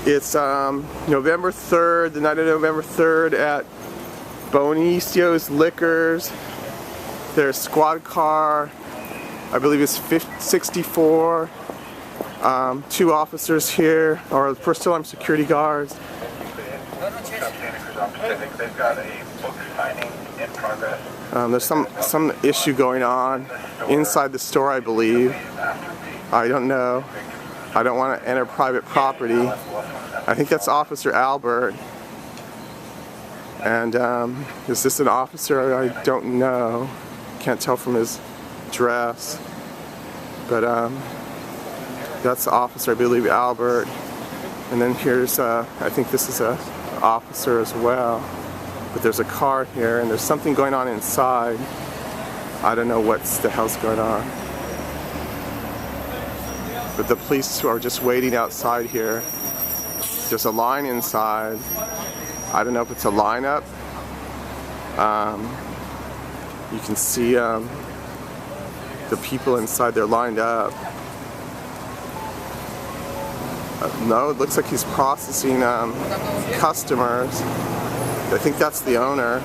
It's November 3rd, the night of November 3rd at Bonesio's Liquors. Their squad car, I believe it's 64. 2 officers here, or first armed security guards. They've got a book signing in progress. There's some issue going on inside the store, I believe. I don't know. I don't want to enter private property. I think that's Officer Albert. And is this an officer? I don't know. Can't tell from his dress. But that's the officer, I believe, Albert. And then here's, I think this is a officer as well. But there's a car here, and there's something going on inside. I don't know what the hell's going on. But the police are just waiting outside here. There's a line inside. I don't know if it's a lineup. You can see the people inside, they're lined up. No, it looks like he's processing customers. I think that's the owner.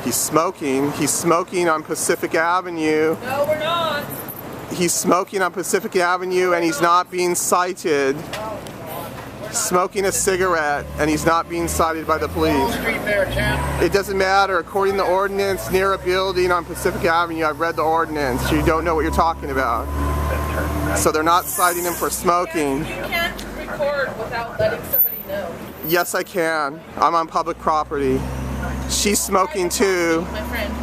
He's smoking. He's smoking on Pacific Avenue. No, we're not. He's smoking on Pacific Avenue and he's not being cited. Smoking a cigarette and he's not being cited by the police. It doesn't matter. According to the ordinance, near a building on Pacific Avenue, I've read the ordinance. You don't know what you're talking about. So they're not citing him for smoking. You can't record without letting somebody know. Yes, I can. I'm on public property. She's smoking too. My friend.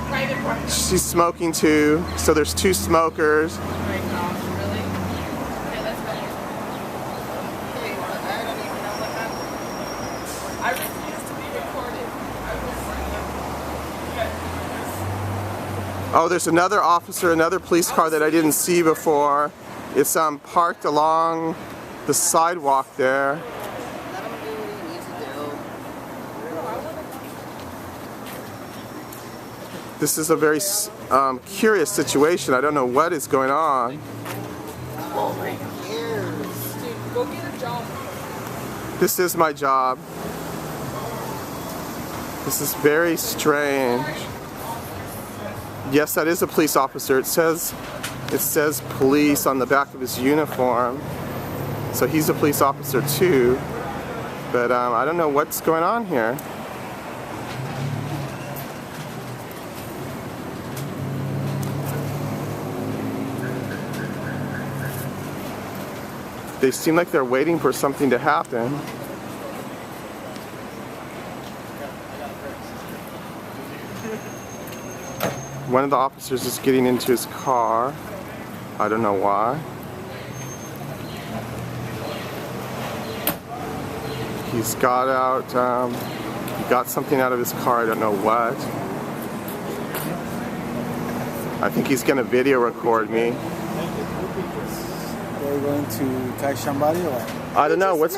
Private property. She's smoking too. So there's 2 smokers. Oh my gosh, really? Okay, let's go. Please, I don't even know what happened. I refuse to be recorded. Oh, there's another officer, another police car that I didn't see before. It's parked along the sidewalk there. This is a very curious situation. I don't know what is going on. Oh my ears. Dude, go get a job. This is my job. This is very strange. Yes, that is a police officer. It says police on the back of his uniform. So he's a police officer too. But I don't know what's going on here. They seem like they're waiting for something to happen. One of the officers is getting into his car. I don't know why. He's got out, he got something out of his car, I don't know what. I think he's gonna video record me. They're going to catch somebody or what? I don't know. What's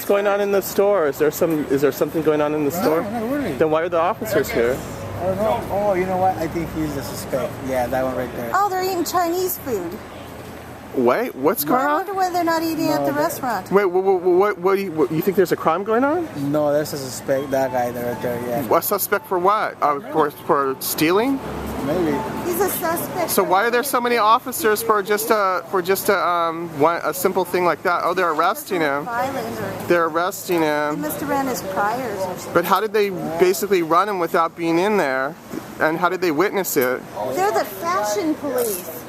going on in the store? Is there something going on in the store? No, not really. Then why are the officers here? I don't know. Oh, you know what? I think he's the suspect. Yeah, that one right there. Oh, they're eating Chinese food. Wait, what's going I on? wonder why they're not eating at the restaurant. Wait, what do you think there's a crime going on? No, there's a suspect. That guy right there. Yeah. A suspect for what? For stealing? Maybe. He's a suspect. So why are there so many officers for just a simple thing like that? Oh, they're arresting him. They're arresting He him. must have ran his priors or something. But how did they basically run him without being in there? And how did they witness it? They're the fashion police.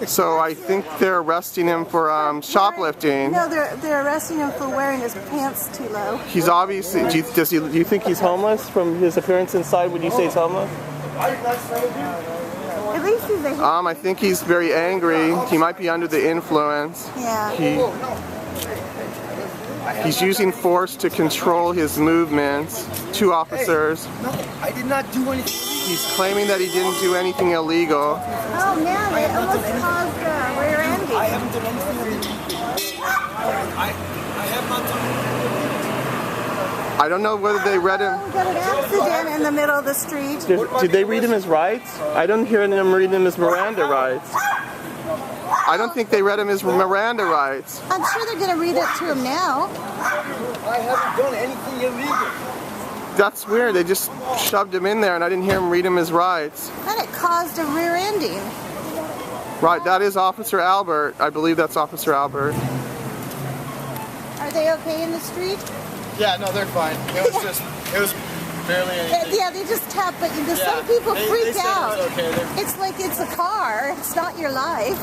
So I think they're arresting him for shoplifting. No, they're arresting him for wearing his pants too low. He's obviously. Do you think he's homeless from his appearance inside? Would you say he's homeless? At least he's a I think he's very angry. He might be under the influence. yeah. He's using force to control his movements. 2 officers. No, I did not do anything. He's claiming that he didn't do anything illegal. Oh man, it almost caused rear ending. I haven't done anything. I have not done anything. I don't know whether they read him. We got an accident in the middle of the street. Did they read him his rights? I don't hear them read him his Miranda rights. I don't think they read him his Miranda rights. I'm sure they're going to read it to him now. I haven't done anything illegal. That's weird. They just shoved him in there, and I didn't hear him read him his rights. And it caused a rear ending. Right, that is Officer Albert. I believe that's Officer Albert. Are they okay in the street? Yeah, no, they're fine. It was barely anything. Yeah, they just tap, but some Yeah, people they freak said out. it's okay. It's like it's a car. It's not your life.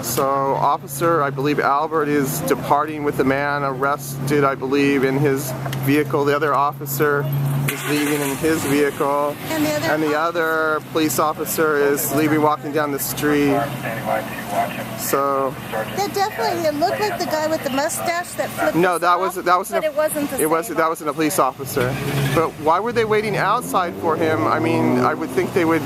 So, Officer, I believe Albert is departing with the man arrested, I believe, in his vehicle. The other officer is leaving in his vehicle. And the other police officer is leaving, walking down the street. So, That definitely, it looked like the guy with the mustache that flipped no, us that off, wasn't but it wasn't the same that wasn't a police officer. But why were they waiting outside for him? I mean, I would think they would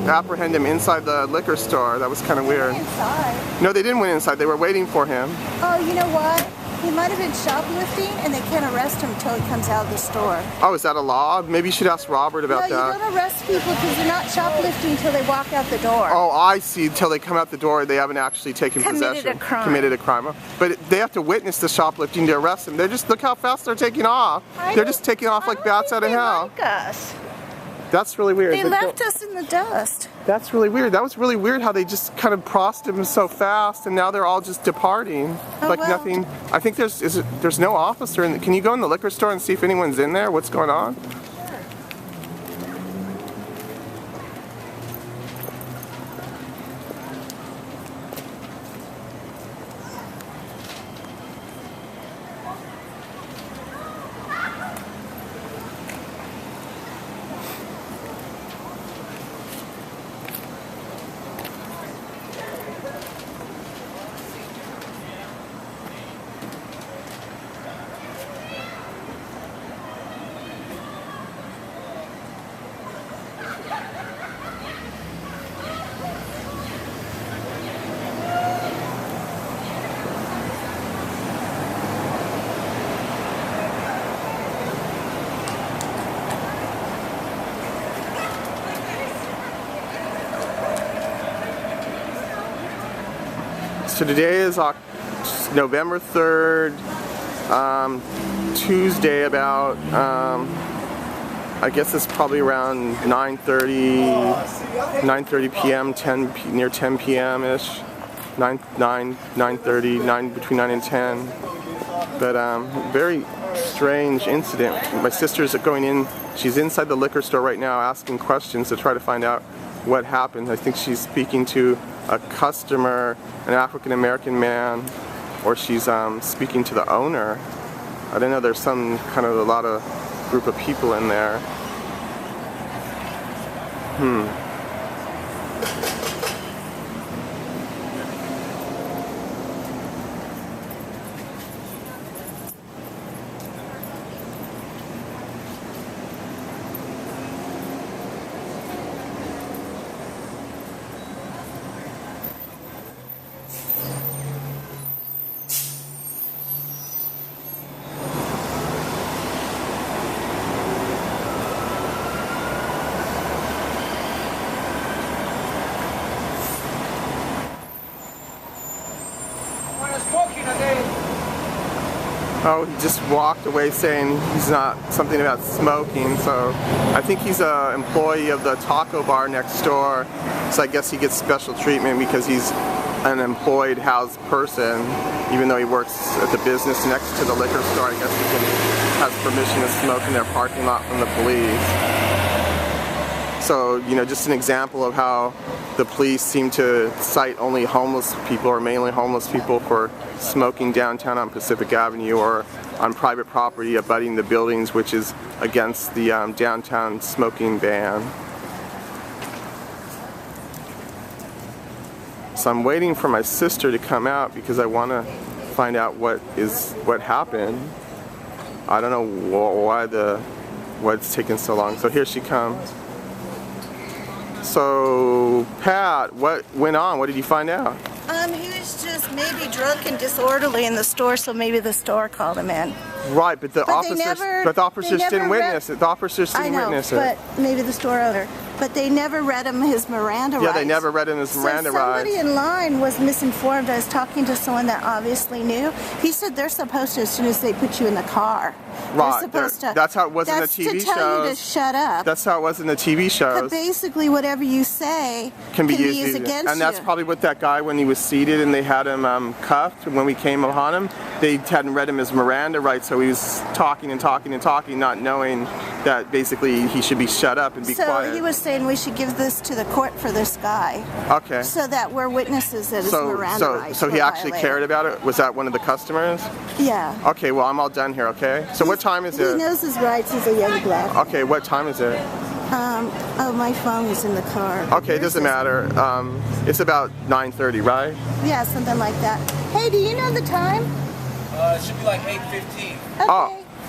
apprehend him inside the liquor store. That was kind of weird. Inside. No, they didn't went inside. They were waiting for him. Oh, you know what? He might have been shoplifting, and they can't arrest him until he comes out of the store. Oh, is that a law? Maybe you should ask Robert about No, that. you don't arrest people because they're not shoplifting until they walk out the door. Oh, I see. Till they come out the door, they haven't actually taken Committed possession. a crime. Committed a crime. But they have to witness the shoplifting to arrest them. They're just, look how fast they're taking off. They're just taking off like bats out of hell. Like us. That's really weird. They left us in the dust. That's really weird. That was really weird how they just kind of crossed him so fast, and now they're all just departing. Oh, like well. nothing. I think there's no officer in. Can you go in the liquor store and see if anyone's in there? What's going on? So today is November 3rd, Tuesday, about, I guess it's probably around 9:30 p.m., near 10 p.m.-ish, 9:30, between 9 and 10. But very strange incident. My sister's going in, she's inside the liquor store right now asking questions to try to find out what happened. I think she's speaking to a customer, an African-American man, or she's speaking to the owner. I don't know, there's some kind of a lot of group of people in there. Oh, he just walked away saying he's not, something about smoking, so I think he's an employee of the taco bar next door, so I guess he gets special treatment because he's an employed housed person, even though he works at the business next to the liquor store. I guess he has permission to smoke in their parking lot from the police. So, you know, just an example of how the police seem to cite only homeless people, or mainly homeless people, for smoking downtown on Pacific Avenue or on private property abutting the buildings, which is against the downtown smoking ban. So I'm waiting for my sister to come out because I want to find out what happened. I don't know why what's taking so long. So here she comes. So, Pat, what went on? What did you find out? He was just maybe drunk and disorderly in the store, so maybe the store called him in. Right, but the But they officers, never- but the officers they never didn't witness it. The officers I didn't know, witness but it. maybe the store owner. But they never read him his Miranda rights. Yeah, they never read him his Miranda so somebody rights. in line was misinformed. I was talking to someone that obviously knew. He said they're supposed to, as soon as they put you in the car, Right, they're supposed to. that's how it was in the that's TV to tell you to shows. shut up. That's how it was in the TV But shows. basically, whatever you say Can be used against you. and that's probably what that guy, when he was seated and they had him cuffed, when we came upon him, they hadn't read him his Miranda rights, so he was talking and talking and talking, not knowing that basically he should be shut up and be so quiet. he was saying we should give this to the court for this guy, Okay. so that we're witnesses that his Miranda rights So he were actually violated. cared about it? Was that one of the customers? Yeah. Okay, well, I'm all done here, okay? So what time is He it? knows his rights. He's a young black. Okay, what time is it? Oh, my phone is in the car. Okay, it Yours doesn't is- matter. It's about 9:30, right? Yeah, something like that. Hey, do you know the time? It should be like 8:15. Okay.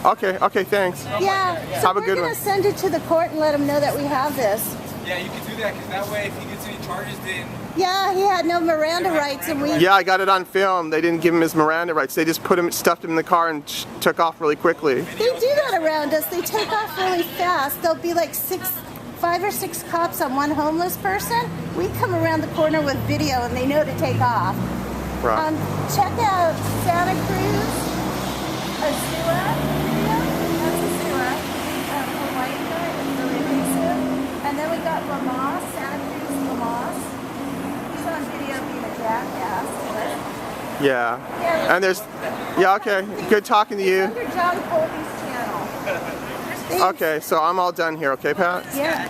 Oh, okay, thanks. Yeah. So Have a we're good gonna one. send it to the court and let them know that we have this. Yeah, you can do that because that way, if he gets any charges, then Yeah, he had no Miranda rights, and we. Yeah, I got it on film. They didn't give him his Miranda rights. They just stuffed him in the car and took off really quickly. They do that around us. They take off really fast. There'll be like 5 or 6 cops on one homeless person. We come around the corner with video, and they know to take off. Right. Check out Santa Cruz Azua video. That's Azua. A white guy. It's really evasive. And then we got Lamas, Santa Cruz Lamas. He's on video being a jackass. Yeah. And there's, yeah, okay. Good talking to you. Under John Colby's channel. Okay, so I'm all done here, okay, Pat? Yeah.